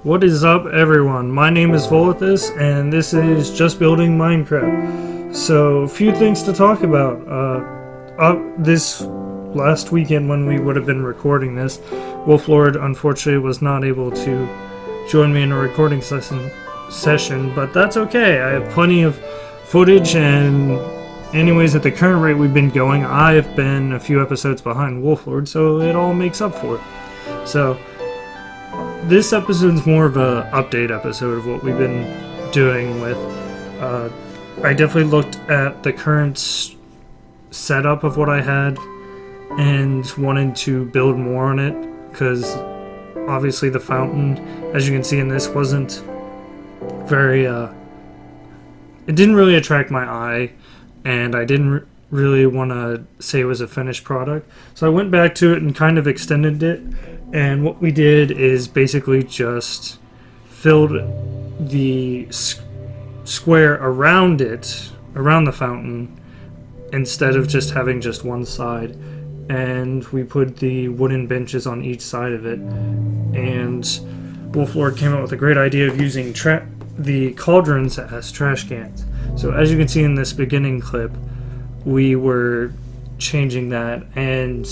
What is up, everyone? My name is Volathis, and this is Just Building Minecraft. So, a few things to talk about. This last weekend when we would have been recording this, Wolflord unfortunately was not able to join me in a recording session, but that's okay. I have plenty of footage, and anyways, at the current rate we've been going, I've been a few episodes behind Wolflord, so it all makes up for it. So, this episode's more of a update episode of what we've been doing with. I definitely looked at the current setup of what I had and wanted to build more on it, because obviously the fountain, as you can see in this, wasn't very, it didn't really attract my eye, and I didn't really want to say it was a finished product. So I went back to it and kind of extended it, and what we did is basically just filled the square around it, around the fountain, instead of just having just one side. And we put the wooden benches on each side of it, and Wolflord came up with a great idea of using the cauldrons as trash cans. So as you can see in this beginning clip, we were changing that, and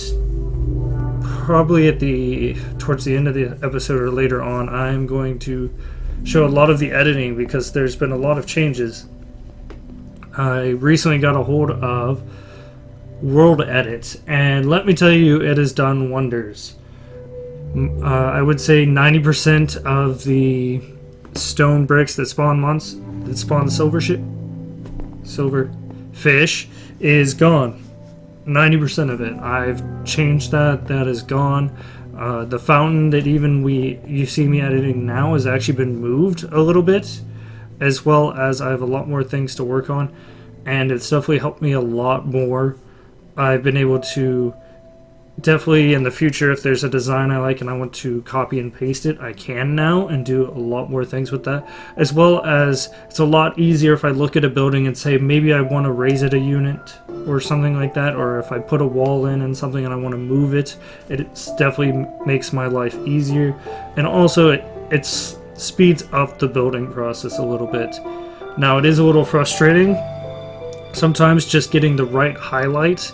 probably towards the end of the episode or later on, I'm going to show a lot of the editing, because there's been a lot of changes. I recently got a hold of World Edit, and let me tell you, it has done wonders. I would say 90% of the stone bricks that spawn silver fish is gone. 90% of it. I've changed that. That is gone. The fountain that you see me editing now has actually been moved a little bit, as well as I have a lot more things to work on, and it's definitely helped me a lot more. I've been able to definitely in the future, if there's a design I like and I want to copy and paste it, I can now and do a lot more things with that, as well as it's a lot easier if I look at a building and say maybe I want to raise it a unit or something like that, or if I put a wall in and something and I want to move it, it definitely makes my life easier, and also it speeds up the building process a little bit. Now, it is a little frustrating sometimes just getting the right highlight.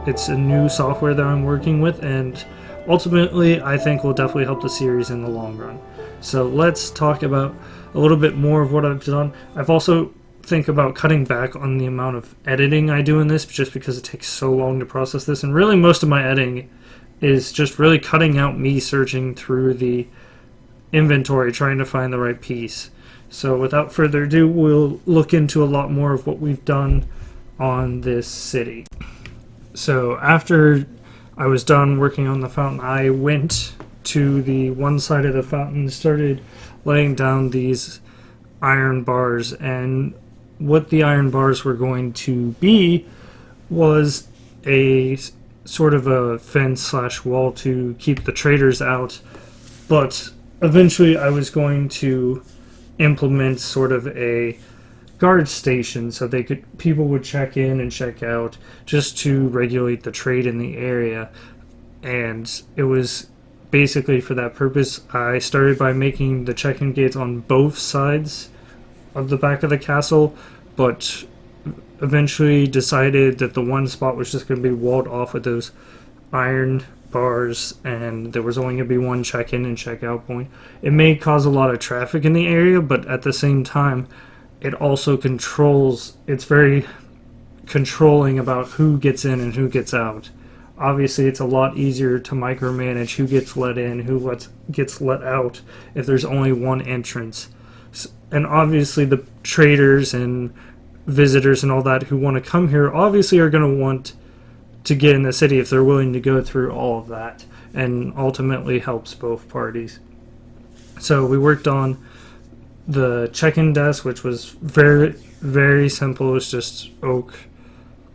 It's a new software that I'm working with, and ultimately I think will definitely help the series in the long run. So let's talk about a little bit more of what I've done. I've also think about cutting back on the amount of editing I do in this, just because it takes so long to process this, and really most of my editing is just really cutting out me searching through the inventory trying to find the right piece. So without further ado, we'll look into a lot more of what we've done on this city. So after I was done working on the fountain, I went to the one side of the fountain and started laying down these iron bars, and what the iron bars were going to be was a sort of a fence / wall to keep the traders out, but eventually I was going to implement sort of a guard station so people would check in and check out, just to regulate the trade in the area. And it was basically for that purpose. I started by making the check-in gates on both sides of the back of the castle, but eventually decided that the one spot was just going to be walled off with those iron bars, and there was only going to be one check-in and check-out point. It may cause a lot of traffic in the area, but at the same time, it also it's very controlling about who gets in and who gets out. Obviously, it's a lot easier to micromanage who gets let in, who gets let out, if there's only one entrance. And obviously, the traders and visitors and all that who want to come here obviously are going to want to get in the city if they're willing to go through all of that, and ultimately helps both parties. So we worked on the check-in desk, which was very, very simple. It was just oak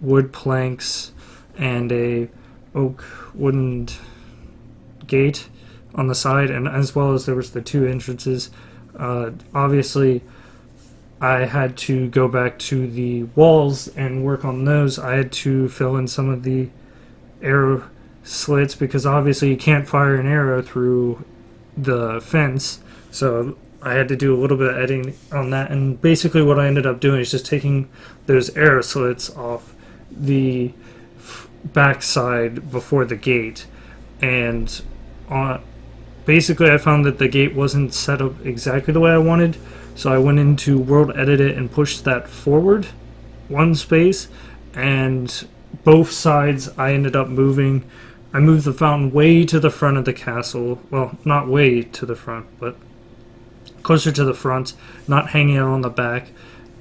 wood planks and a oak wooden gate on the side, and as well as there was the two entrances. Obviously I had to go back to the walls and work on those. I had to fill in some of the arrow slits, because obviously you can't fire an arrow through the fence, so I had to do a little bit of editing on that. And basically what I ended up doing is just taking those arrow slits off the backside before the gate, and basically I found that the gate wasn't set up exactly the way I wanted, so I went into World Edit it and pushed that forward one space, and both sides I ended up moving. I moved the fountain way to the front of the castle. Well, not way to the front, but closer to the front, not hanging out on the back.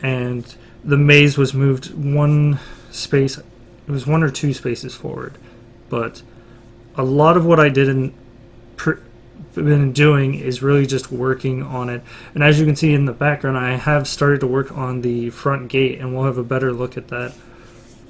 And the maze was moved one space. It was 1 or 2 spaces forward. But a lot of what I did been doing is really just working on it. And as you can see in the background, I have started to work on the front gate, and we'll have a better look at that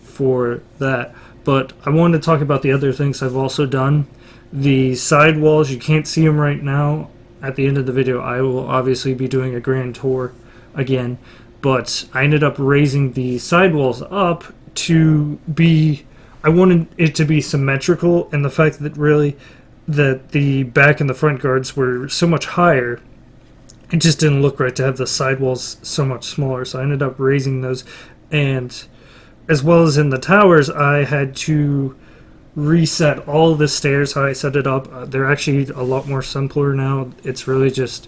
for that. But I wanted to talk about the other things I've also done. The side walls, you can't see them right now. At the end of the video, I will obviously be doing a grand tour again. But I ended up raising the side walls up to be... I wanted it to be symmetrical, and the fact that really that the back and the front guards were so much higher, it just didn't look right to have the side walls so much smaller. So I ended up raising those, and as well as in the towers, I had to reset all the stairs, how I set it up. They're actually a lot more simpler now. It's really just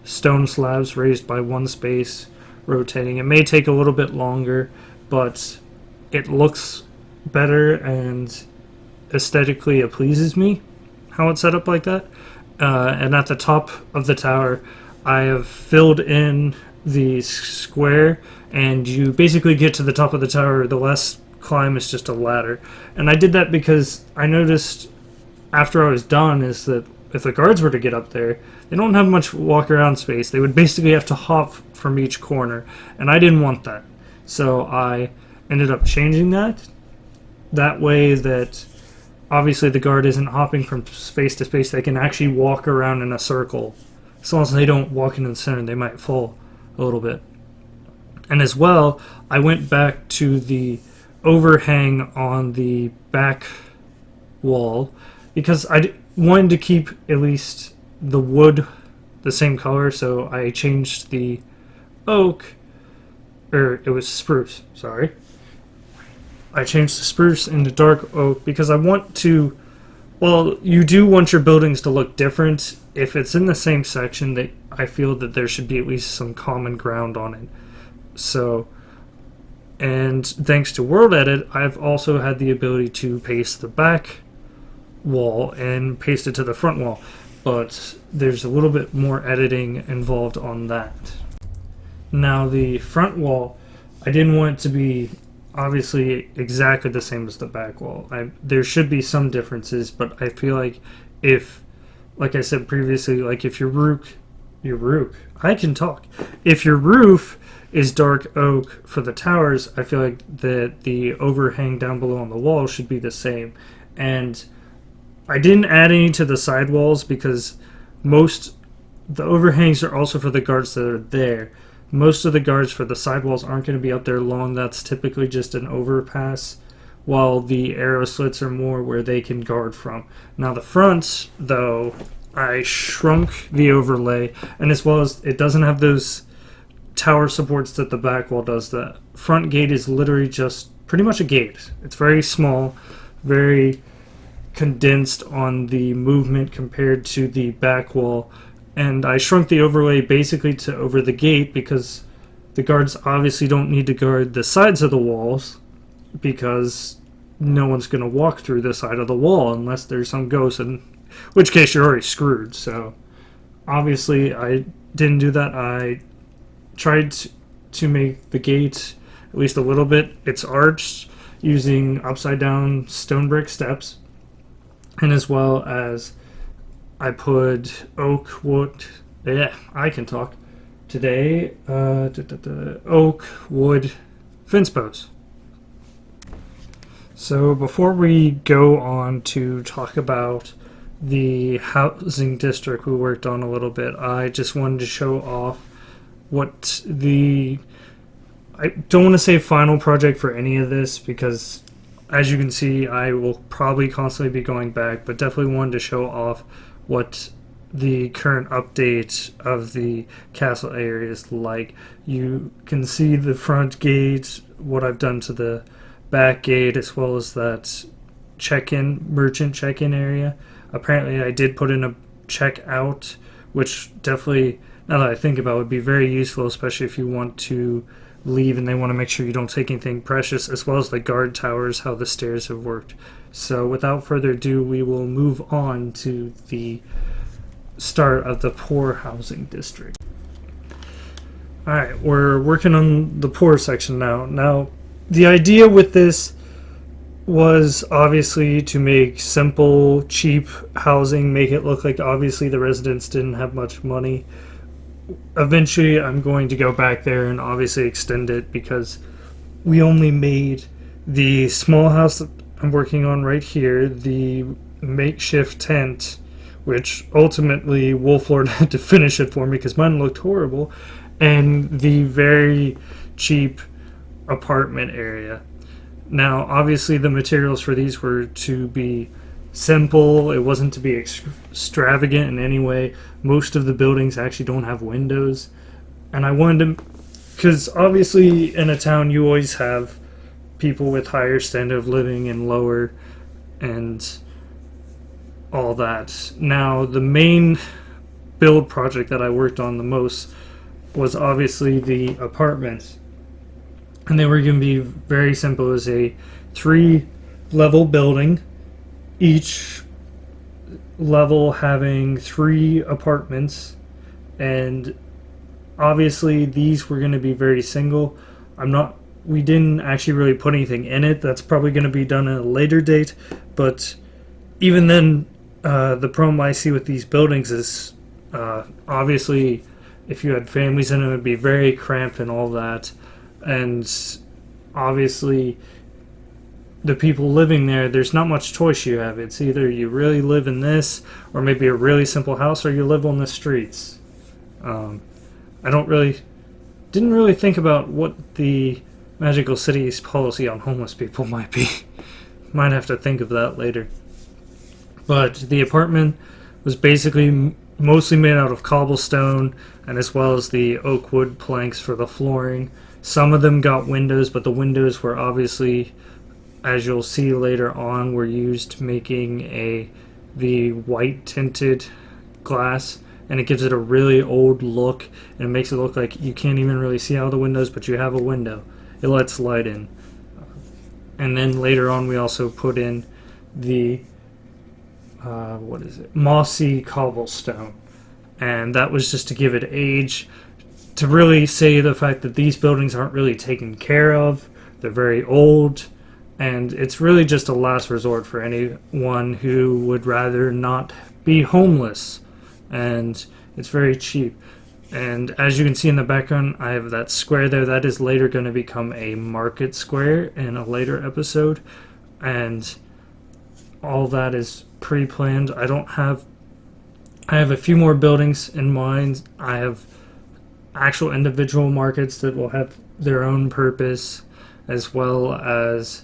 stone slabs raised by one space, rotating. It may take a little bit longer, but it looks better, and aesthetically it pleases me how it's set up like that. And at the top of the tower, I have filled in the square, and you basically get to the top of the tower. The last climb is just a ladder, and I did that because I noticed after I was done is that if the guards were to get up there, they don't have much walk around space. They would basically have to hop from each corner, and I didn't want that. So I ended up changing that way that obviously the guard isn't hopping from space to space. They can actually walk around in a circle. As long as they don't walk into the center, they might fall a little bit. And as well, I went back to the overhang on the back wall because I wanted to keep at least the wood the same color, so I changed the oak, or it was spruce, sorry. I changed the spruce into dark oak because I want to, well, you do want your buildings to look different. If it's in the same section, I feel that there should be at least some common ground on it. So, and thanks to World Edit, I've also had the ability to paste the back wall and paste it to the front wall, but there's a little bit more editing involved on that. Now the front wall, I didn't want it to be obviously exactly the same as the back wall. There should be some differences, but I feel like if, like I said previously, like if your roof, if your roof is dark oak for the towers, I feel like that the overhang down below on the wall should be the same. And I didn't add any to the side walls because the overhangs are also for the guards that are there. Most of the guards for the sidewalls aren't going to be up there long. That's typically just an overpass, while the arrow slits are more where they can guard from. Now the front, though, I shrunk the overlay, and as well as it doesn't have those tower supports that the back wall does. The front gate is literally just pretty much a gate. It's very small, very condensed on the movement compared to the back wall. And I shrunk the overlay basically to over the gate because the guards obviously don't need to guard the sides of the walls because no one's going to walk through the side of the wall unless there's some ghost, in which case you're already screwed. So obviously I didn't do that. I tried to make the gate at least a little bit. It's arched using upside down stone brick steps, and as well as I put oak wood. Yeah, I can talk today. Oak wood fence posts. So before we go on to talk about the housing district we worked on a little bit, I just wanted to show off what I don't want to say final project for any of this because as you can see I will probably constantly be going back, but definitely wanted to show off what the current update of the castle area is like. You can see the front gate, what I've done to the back gate, as well as that merchant check-in area. Apparently I did put in a check-out, which definitely, now that I think about it, would be very useful, especially if you want to leave and they want to make sure you don't take anything precious, as well as the guard towers, how the stairs have worked. So without further ado, we will move on to the start of the poor housing district. Alright, we're working on the poor section now. Now, the idea with this was obviously to make simple, cheap housing, make it look like obviously the residents didn't have much money. Eventually, I'm going to go back there and obviously extend it, because we only made the small house that I'm working on right here, the makeshift tent, which ultimately Wolflord had to finish it for me because mine looked horrible, and the very cheap apartment area. Now, obviously, the materials for these were to be simple. It wasn't to be extravagant in any way. Most of the buildings actually don't have windows, and I wanted to, because obviously in a town you always have people with higher standard of living and lower, and all that. Now, the main build project that I worked on the most was obviously the apartments, and they were going to be very simple. As a 3-level building, each level having 3 apartments, and obviously these were going to be very single. We didn't actually really put anything in it. That's probably going to be done at a later date, but even then, the problem I see with these buildings is obviously if you had families in them, it would be very cramped and all that, and obviously the people living there, there's not much choice you have. It's either you really live in this, or maybe a really simple house, or you live on the streets. I didn't really think about what the Magical City's policy on homeless people might be. Might have to think of that later. But the apartment was basically mostly made out of cobblestone, and as well as the oak wood planks for the flooring. Some of them got windows, but the windows were obviously, as you'll see later on, were used making the white tinted glass, and it gives it a really old look, and it makes it look like you can't even really see out of the windows, but you have a window. It lets light in. And then later on we also put in the mossy cobblestone, and that was just to give it age, to really say the fact that these buildings aren't really taken care of. They're very old, and it's really just a last resort for anyone who would rather not be homeless, and it's very cheap. And as you can see in the background, I have that square there. That is later going to become a market square in a later episode, and all that is pre-planned. I have a few more buildings in mind. I have actual individual markets that will have their own purpose, as well as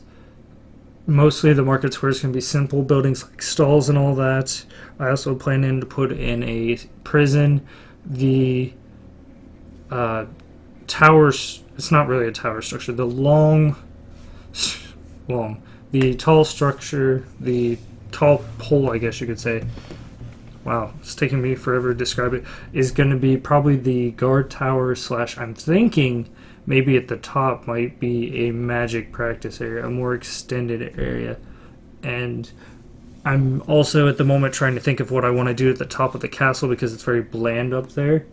mostly the market squares can be simple buildings like stalls and all that. I also plan to put in a prison. The towers, it's not really a tower structure, the tall structure, the tall pole, I guess you could say. Wow, it's taking me forever to describe it. Is going to be probably the guard tower / I'm thinking maybe at the top might be a magic practice area, a more extended area. And I'm also at the moment trying to think of what I want to do at the top of the castle, because it's very bland up there.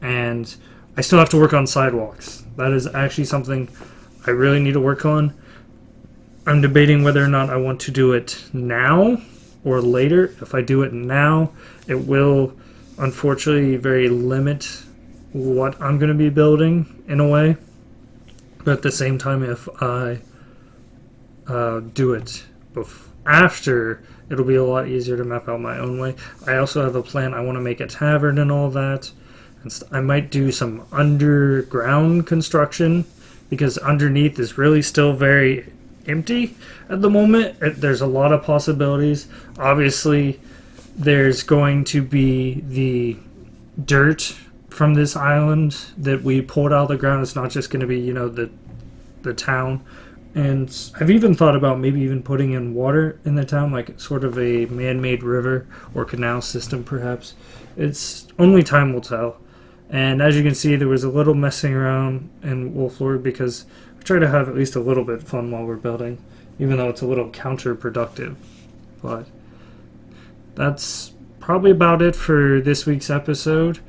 And I still have to work on sidewalks. That is actually something I really need to work on. I'm debating whether or not I want to do it now or later. If I do it now, it will unfortunately very limit what I'm going to be building in a way. But at the same time, if I do it after, it'll be a lot easier to map out my own way. I also have a plan. I want to make a tavern and all that. And I might do some underground construction, because underneath is really still very empty at the moment. There's a lot of possibilities. Obviously, there's going to be the dirt from this island that we pulled out of the ground. It's not just going to be, you know, the town. And I've even thought about maybe even putting in water in the town, like sort of a man-made river or canal system, perhaps. It's only time will tell. And as you can see, there was a little messing around in Wolf Lord because we try to have at least a little bit of fun while we're building, even though it's a little counterproductive. But that's probably about it for this week's episode.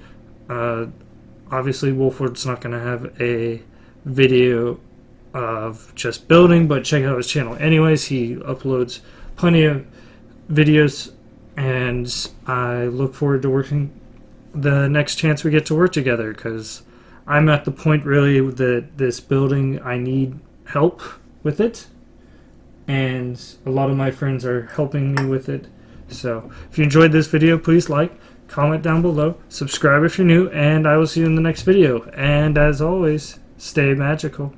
Obviously, Wolford's not going to have a video of just building, but check out his channel anyways. He uploads plenty of videos, and I look forward to working the next chance we get to work together, because I'm at the point really that this building, I need help with it, and a lot of my friends are helping me with it. So if you enjoyed this video, please like, comment down below, subscribe if you're new, and I will see you in the next video. And as always, stay magical.